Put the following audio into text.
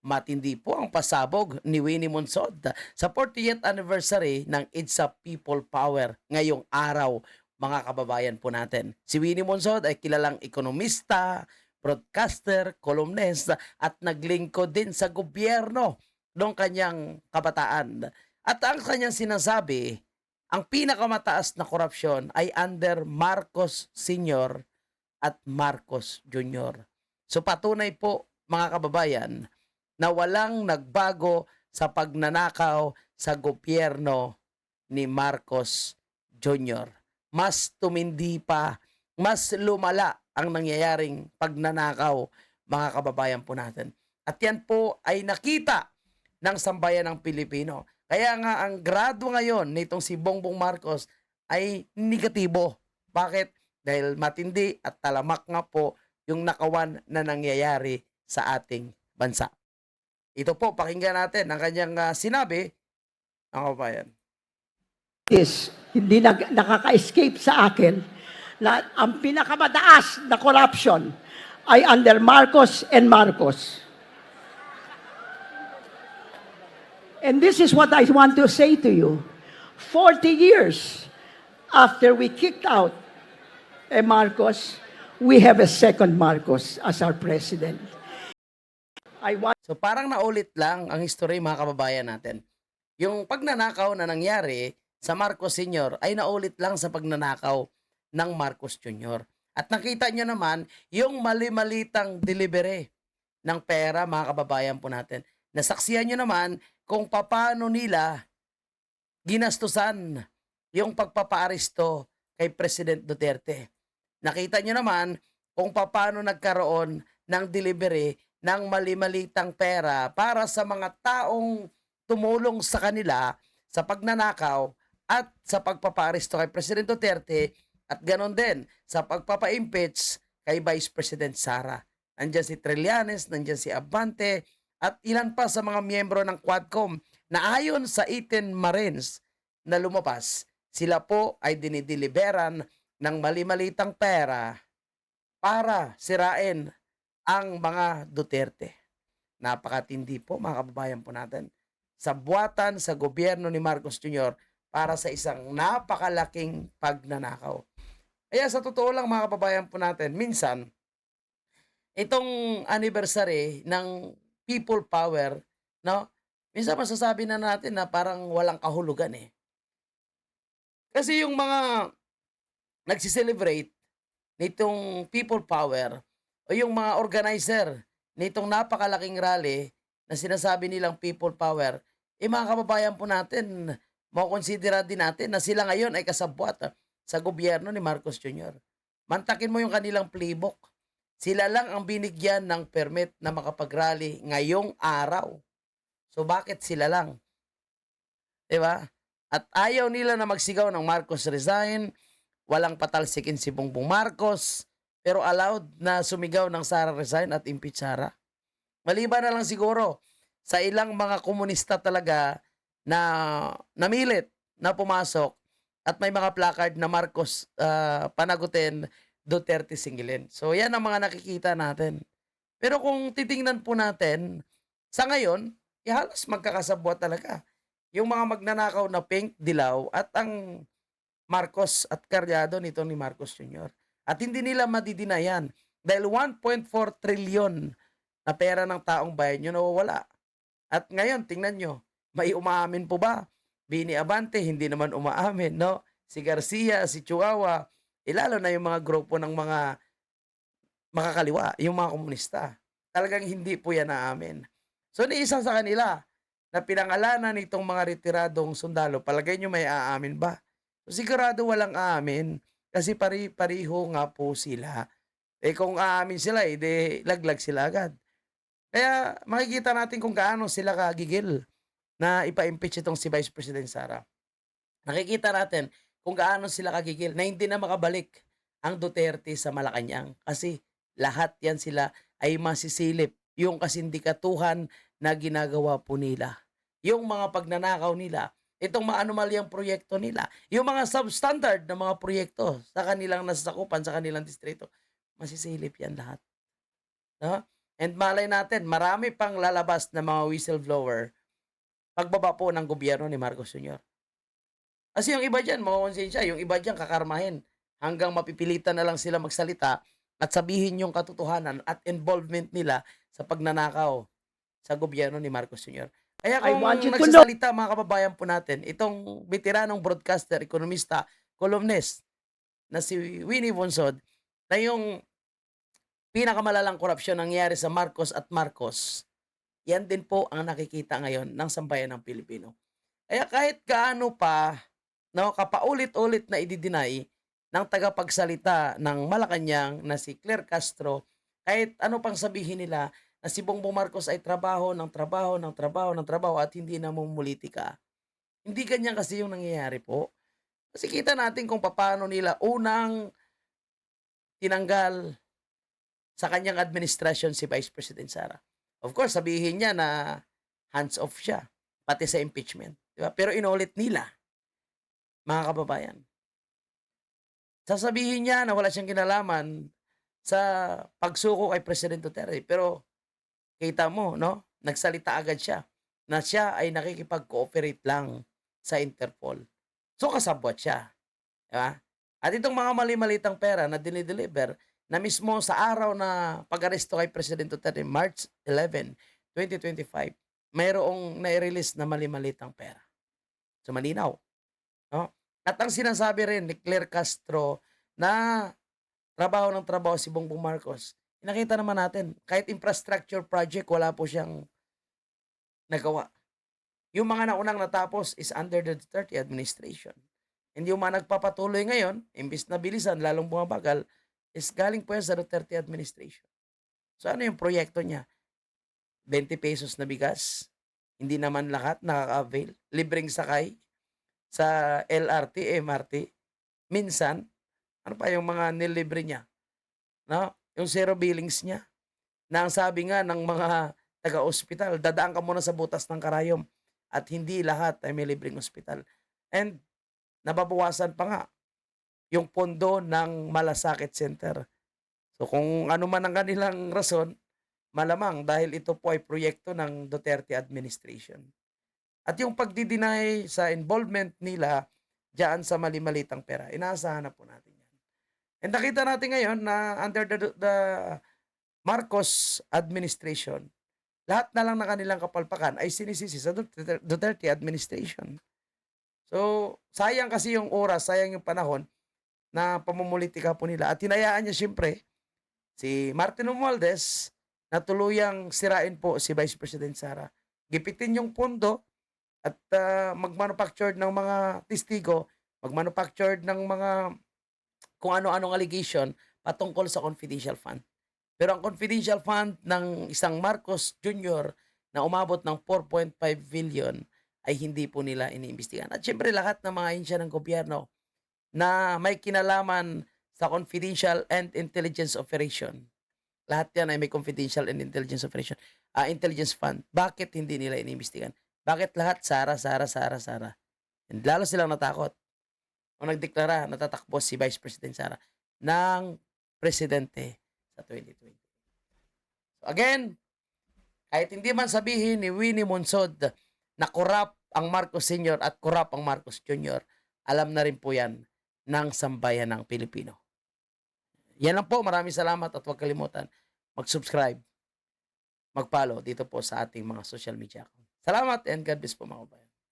Matindi po ang pasabog ni Winnie Monsod sa 40th anniversary ng It's a People Power ngayong araw, mga kababayan po natin. Si Winnie Monsod ay kilalang ekonomista, broadcaster, columnist at naglingkod din sa gobyerno noong kanyang kabataan. At ang kanyang sinasabi, ang pinakamataas na korupsyon ay under Marcos Sr. at Marcos Jr. So patunay po, mga kababayan, na walang nagbago sa pagnanakaw sa gobyerno ni Marcos Jr. Mas tumindi pa, mas lumala ang nangyayaring pagnanakaw, mga kababayan po natin. At yan po ay nakita ng sambayan ng Pilipino. Kaya nga ang grado ngayon nitong si Bongbong Marcos ay negatibo. Bakit? Dahil matindi at talamak nga po yung nakawan na nangyayari sa ating bansa. Ito po, pakinggan natin ang kanyang sinabi, mga kababayan. Hindi nakaka-escape sa akin na ang pinakamataas na corruption ay under Marcos and Marcos. And this is what I want to say to you. 40 years after we kicked out Marcos, we have a second Marcos as our president. So parang naulit lang ang history, mga kababayan natin. Yung pagnanakaw na nangyari sa Marcos Sr. ay naulit lang sa pagnanakaw ng Marcos Jr. At nakita nyo naman yung mali-malitang delivery ng pera, mga kababayan po natin. Nasaksihan nyo naman kung paano nila ginastusan yung pagpapaaresto kay President Duterte. Nakita nyo naman kung paano nagkaroon ng delivery ng mali-malitang pera para sa mga taong tumulong sa kanila sa pagnanakaw at sa pagpapaaresto kay President Duterte at ganon din sa pagpapa-impeach kay Vice President Sara. Nandiyan si Trillanes, nandiyan si Abante at ilan pa sa mga miyembro ng Quadcom na ayon sa 18 Marines na lumabas, sila po ay dinideliveran ng mali-malitang pera para sirain ang mga Duterte. Napakatindi po, mga kababayan po natin, sa buwatan sa gobyerno ni Marcos Jr. para sa isang napakalaking pagnanakaw. Kaya sa totoo lang, mga kababayan po natin, minsan, itong anniversary ng People Power, no? Minsan masasabi na natin na parang walang kahulugan eh. Kasi yung mga nagsiselebrate nitong People Power o yung mga organizer nitong napakalaking rally na sinasabi nilang People Power, mga kababayan po natin, makonsidera din natin na sila ngayon ay kasabwat sa gobyerno ni Marcos Jr. Mantakin mo yung kanilang playbook. Sila lang ang binigyan ng permit na makapag-rally ngayong araw. So bakit sila lang? Diba? At ayaw nila na magsigaw ng Marcos resign, walang patalsikin si Bongbong Marcos, pero allowed na sumigaw ng Sara resign at impeach Sara. Maliban na lang siguro sa ilang mga komunista talaga na namilit na pumasok at may mga placard na Marcos panagutin, Duterte singilin. So yan ang mga nakikita natin. Pero kung titingnan po natin, sa ngayon, halos magkakasabwat talaga. Yung mga magnanakaw na pink, dilaw, at ang Marcos at karyado nito ni Marcos Jr. At hindi nila madidinayan dahil 1.4 trilyon na pera ng taong bayan yun nawawala. At ngayon, tingnan nyo, may umaamin po ba? Bini Abante, hindi naman umaamin, no? Si Garcia, si Chihuahua, lalo na yung mga grupo ng mga makakaliwa, yung mga komunista. Talagang hindi po yan naamin. So, isa sa kanila na pinangalanan nitong mga retiradong sundalo, palagay nyo may aamin ba? So, sigurado walang aamin kasi pari-pariho nga po sila. Eh kung aamin sila, de laglag sila agad. Kaya makikita natin kung gaano sila kagigil na ipa-impeach itong si Vice President Sara. Nakikita natin kung gaano sila kagigil na hindi na makabalik ang Duterte sa Malacanang kasi lahat yan sila ay masisilip yung kasindikatuhan na ginagawa po nila. Yung mga pagnanakaw nila, itong mga anomalyang proyekto nila, yung mga substandard na mga proyekto sa kanilang nasasakupan, sa kanilang distrito, masisilip yan lahat. No? And malay natin, marami pang lalabas na mga whistleblower pagbaba po ng gobyerno ni Marcos Jr. Kasi yung iba dyan, makokonsensya, yung iba dyan kakarmahin hanggang mapipilitan na lang sila magsalita at sabihin yung katotohanan at involvement nila sa pagnanakaw sa gobyerno ni Marcos Jr. Kaya I kung want you to know. nagsasalita mga kababayan po natin, itong veteranong broadcaster, ekonomista, columnist na si Winnie Bonsod, na yung pinakamalalang korupsyon nangyari sa Marcos at Marcos, yan din po ang nakikita ngayon ng sambayan ng Pilipino. Kaya kahit gaano pa, no, kapaulit-ulit na i-deny ng tagapagsalita ng Malacanang na si Claire Castro, kahit ano pang sabihin nila na si Bongbong Marcos ay trabaho ng trabaho ng trabaho ng trabaho at hindi namumulitika. Hindi ganyan kasi yung nangyayari po. Kasi kita natin kung paano nila unang tinanggal sa kanyang administrasyon si Vice President Sara. Of course, sabihin niya na hands off siya, pati sa impeachment. Diba? Pero inulit nila, mga kababayan. Sasabihin niya na wala siyang kinalaman sa pagsuko kay President Duterte. Pero kita mo, no? Nagsalita agad siya na siya ay nakikipag-cooperate lang sa Interpol. So kasabwat siya. Diba? At itong mga mali-malitang pera na dinideliver na mismo sa araw na pag-aresto kay President Duterte, March 11, 2025, mayroong nai-release na mali-malitang pera. So malinaw. No? At ang sinasabi rin ni Claire Castro na trabaho ng trabaho si Bongbong Marcos, nakita naman natin, kahit infrastructure project, wala po siyang nagawa. Yung mga naunang natapos is under the Duterte administration. And yung mga nagpapatuloy ngayon, imbis na bilisan, lalong bumabagal, is galing po yan sa Duterte administration. So ano yung proyekto niya? 20 pesos na bigas, hindi naman lahat nakaka-avail. Libreng sakay sa LRT, MRT. Minsan, ano pa yung mga nilibre niya? No? Yung zero billings niya. Na ang sabi nga ng mga taga-ospital, dadaan ka muna sa butas ng karayom at hindi lahat ay may libreng ospital. And nababawasan pa nga yung pondo ng Malasakit Center. So kung ano man ang kanilang rason, malamang dahil ito po ay proyekto ng Duterte administration. At yung pagdi-deny sa involvement nila diyan sa mali-malitang pera, inaasahan na po natin yan. And nakita natin ngayon na under the Marcos administration, lahat na lang na kanilang kapalpakan ay sinisisi sa Duterte administration. So, sayang kasi yung oras, sayang yung panahon na pamumulitika po nila. At hinayaan niya siyempre si Martin Romualdez na tuluyang sirain po si Vice President Sara. Gipitin yung pondo at mag-manufactured ng mga testigo, mag-manufactured ng mga kung ano-anong allegation patungkol sa confidential fund. Pero ang confidential fund ng isang Marcos Jr. na umabot ng 4.5 billion ay hindi po nila iniimbestigahan. At syempre lahat ng mga ahensya ng gobyerno na may kinalaman sa confidential and intelligence operation. Lahat yan ay may confidential and intelligence operation. Intelligence fund. Bakit hindi nila iniimbestigahan? Bakit lahat Sara? And lalo silang natakot. O nagdeklara natatakbo si Vice President Sara ng presidente sa 2020. So again, kahit hindi man sabihin ni Winnie Bonsod na korap ang Marcos Sr. at korap ang Marcos Jr., alam na rin po yan ng sambayan ng Pilipino. Yan lang po. Maraming salamat at huwag kalimutan mag-subscribe, mag-follow dito po sa ating mga social media account. Salamat and God bless po mga kabayan.